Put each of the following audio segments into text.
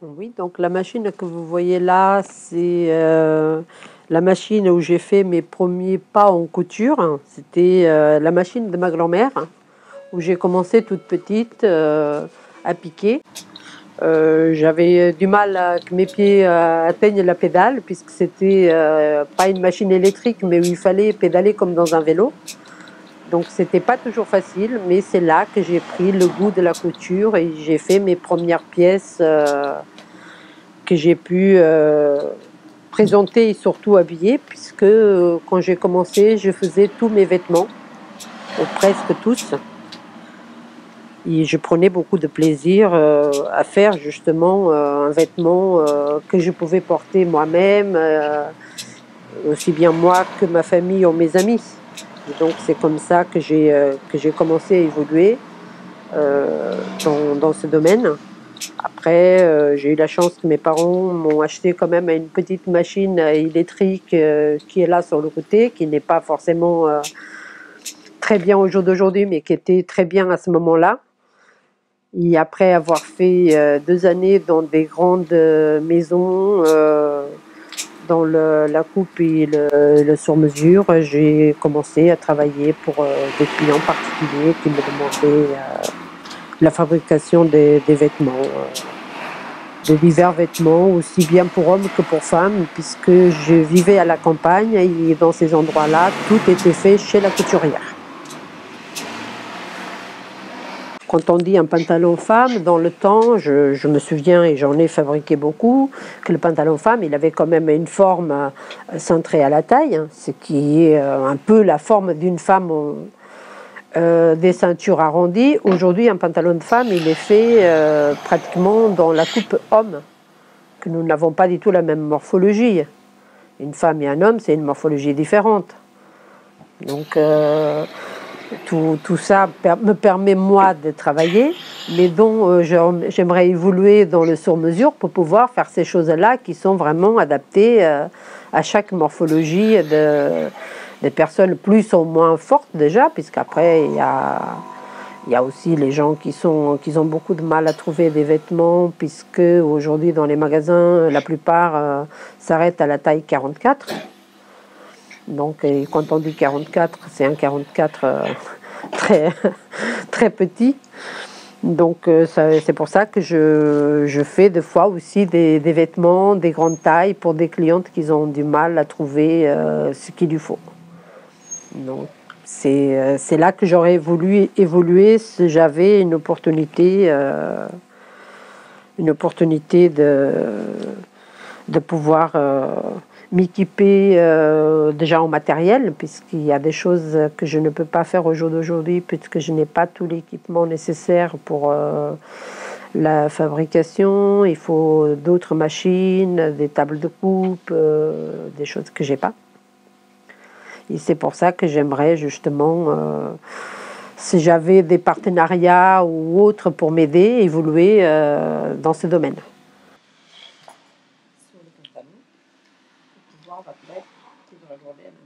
Oui, donc la machine que vous voyez là, c'est la machine où j'ai fait mes premiers pas en couture. C'était la machine de ma grand-mère, où j'ai commencé toute petite à piquer. J'avais du mal à que mes pieds atteignent la pédale, puisque c'était pas une machine électrique, mais où il fallait pédaler comme dans un vélo. Donc c'était pas toujours facile, mais c'est là que j'ai pris le goût de la couture et j'ai fait mes premières pièces que j'ai pu présenter et surtout habiller, puisque quand j'ai commencé, je faisais tous mes vêtements, ou presque tous. Et je prenais beaucoup de plaisir à faire justement un vêtement que je pouvais porter moi-même, aussi bien moi que ma famille ou mes amis. Et donc c'est comme ça que j'ai commencé à évoluer dans ce domaine. Après, j'ai eu la chance que mes parents m'ont acheté quand même une petite machine électrique qui est là sur le côté, qui n'est pas forcément très bien au jour d'aujourd'hui, mais qui était très bien à ce moment-là. Et après avoir fait 2 années dans des grandes maisons, dans la coupe et le sur-mesure, j'ai commencé à travailler pour des clients particuliers qui me demandaient la fabrication des vêtements. De divers vêtements, aussi bien pour hommes que pour femmes, puisque je vivais à la campagne et dans ces endroits-là, tout était fait chez la couturière. Quand on dit un pantalon femme, dans le temps, je me souviens, et j'en ai fabriqué beaucoup, que le pantalon femme, il avait quand même une forme cintrée à la taille, ce qui est un peu la forme d'une femme, des ceintures arrondies. Aujourd'hui, un pantalon de femme, il est fait pratiquement dans la coupe homme, que nous n'avons pas du tout la même morphologie. Une femme et un homme, c'est une morphologie différente. Donc tout ça me permet moi de travailler, mais dont j'aimerais évoluer dans le sur-mesure pour pouvoir faire ces choses-là qui sont vraiment adaptées à chaque morphologie des personnes plus ou moins fortes déjà, puisqu'après il y a aussi les gens qui ont beaucoup de mal à trouver des vêtements, puisque aujourd'hui dans les magasins, la plupart s'arrêtent à la taille 44. Donc quand on dit 44, c'est un 44 très, très petit. Donc c'est pour ça que je fais des fois aussi des vêtements, des grandes tailles pour des clientes qui ont du mal à trouver ce qu'il lui faut. Donc c'est là que j'aurais voulu évoluer si j'avais une opportunité de pouvoir m'équiper déjà en matériel, puisqu'il y a des choses que je ne peux pas faire au jour d'aujourd'hui, puisque je n'ai pas tout l'équipement nécessaire pour la fabrication. Il faut d'autres machines, des tables de coupe, des choses que j'ai pas. Et c'est pour ça que j'aimerais justement, si j'avais des partenariats ou autres pour m'aider à évoluer dans ce domaine. Sur le pantalon, pour pouvoir mettre qui devrait regarder à la main.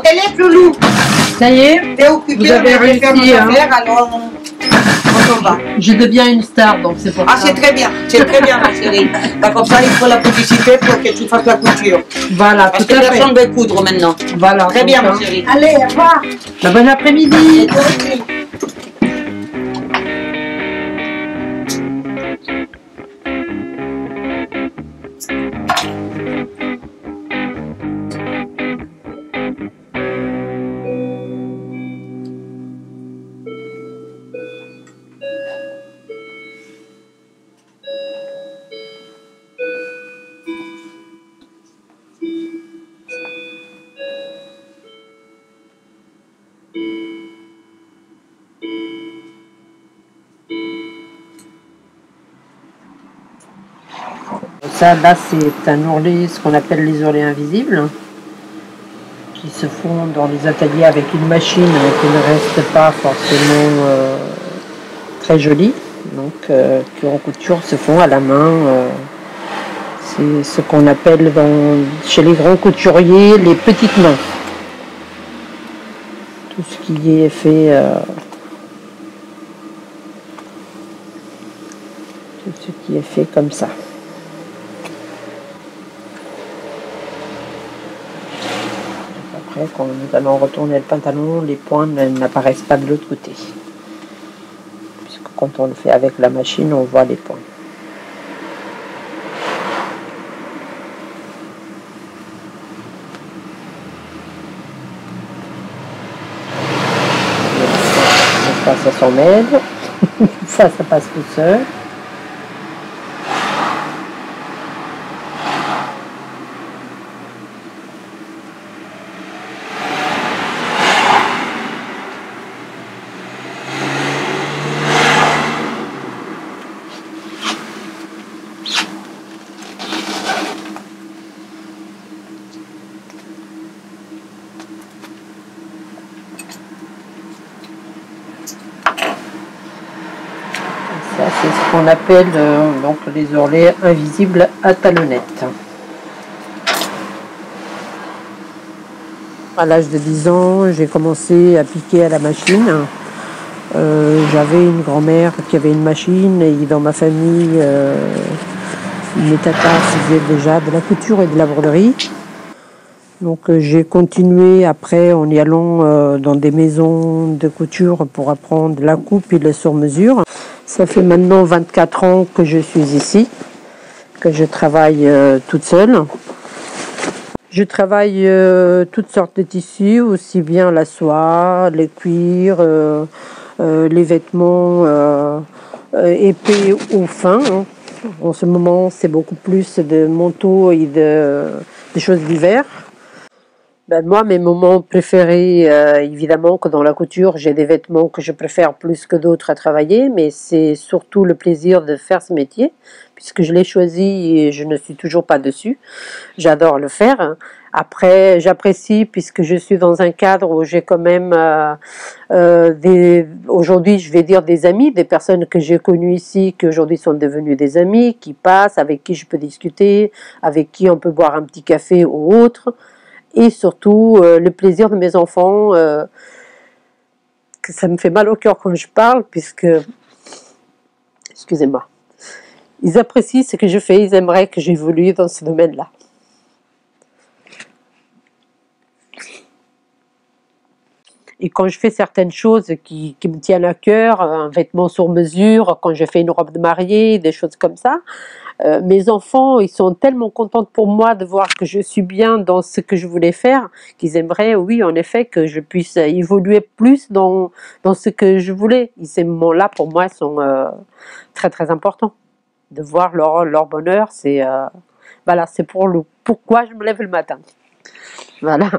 te laisse, Loulou. Ça y est, T'es occupée, vous avez réussi, hein. alors on va. Je deviens une star, donc c'est pour Ah, ça. c'est très bien, ma chérie. Bah, comme ça, il faut la publicité pour que tu fasses la couture. Voilà, Parce tout que à fait. personne ne veut coudre maintenant. Voilà, Très donc, bien, hein. ma chérie. Allez, au revoir. Bah, bon après-midi. Toi aussi. Ça, là, c'est un ourlet, ce qu'on appelle les ourlets invisibles, qui se font dans les ateliers avec une machine qui ne reste pas forcément très jolie, donc qui en couture se font à la main. C'est ce qu'on appelle chez les grands couturiers les petites mains. Tout ce qui est fait, tout ce qui est fait comme ça. Après, quand nous allons retourner le pantalon, les points n'apparaissent pas de l'autre côté. Puisque quand on le fait avec la machine, on voit les points. Ça s'en mêle. Ça passe tout seul. Ça, c'est ce qu'on appelle donc les ourlets invisibles à talonnettes. À l'âge de 10 ans, j'ai commencé à piquer à la machine. J'avais une grand-mère qui avait une machine et dans ma famille, mes tatas faisaient déjà de la couture et de la broderie. Donc j'ai continué après en y allant dans des maisons de couture pour apprendre la coupe et le sur-mesure. Ça fait maintenant 24 ans que je suis ici, que je travaille toute seule. Je travaille toutes sortes de tissus, aussi bien la soie, les cuirs, les vêtements épais ou fins. Hein. En ce moment, c'est beaucoup plus de manteaux et des choses d'hiver. Ben moi, mes moments préférés, évidemment que dans la couture, j'ai des vêtements que je préfère plus que d'autres à travailler, mais c'est surtout le plaisir de faire ce métier, puisque je l'ai choisi et je ne suis toujours pas dessus. J'adore le faire. Après, j'apprécie, puisque je suis dans un cadre où j'ai quand même aujourd'hui, je vais dire des amis, des personnes que j'ai connues ici, qui aujourd'hui sont devenues des amis, qui passent, avec qui je peux discuter, avec qui on peut boire un petit café ou autre. Et surtout le plaisir de mes enfants, que ça me fait mal au cœur quand je parle, puisque, excusez-moi, ils apprécient ce que je fais, ils aimeraient que j'évolue dans ce domaine-là. Et quand je fais certaines choses qui me tiennent à cœur, un vêtement sur mesure, quand je fais une robe de mariée, des choses comme ça, mes enfants, ils sont tellement contents pour moi de voir que je suis bien dans ce que je voulais faire, qu'ils aimeraient, oui, en effet, que je puisse évoluer plus dans ce que je voulais. Et ces moments-là, pour moi, sont très, très importants. De voir leur bonheur, c'est voilà, c'est pourquoi je me lève le matin. Voilà.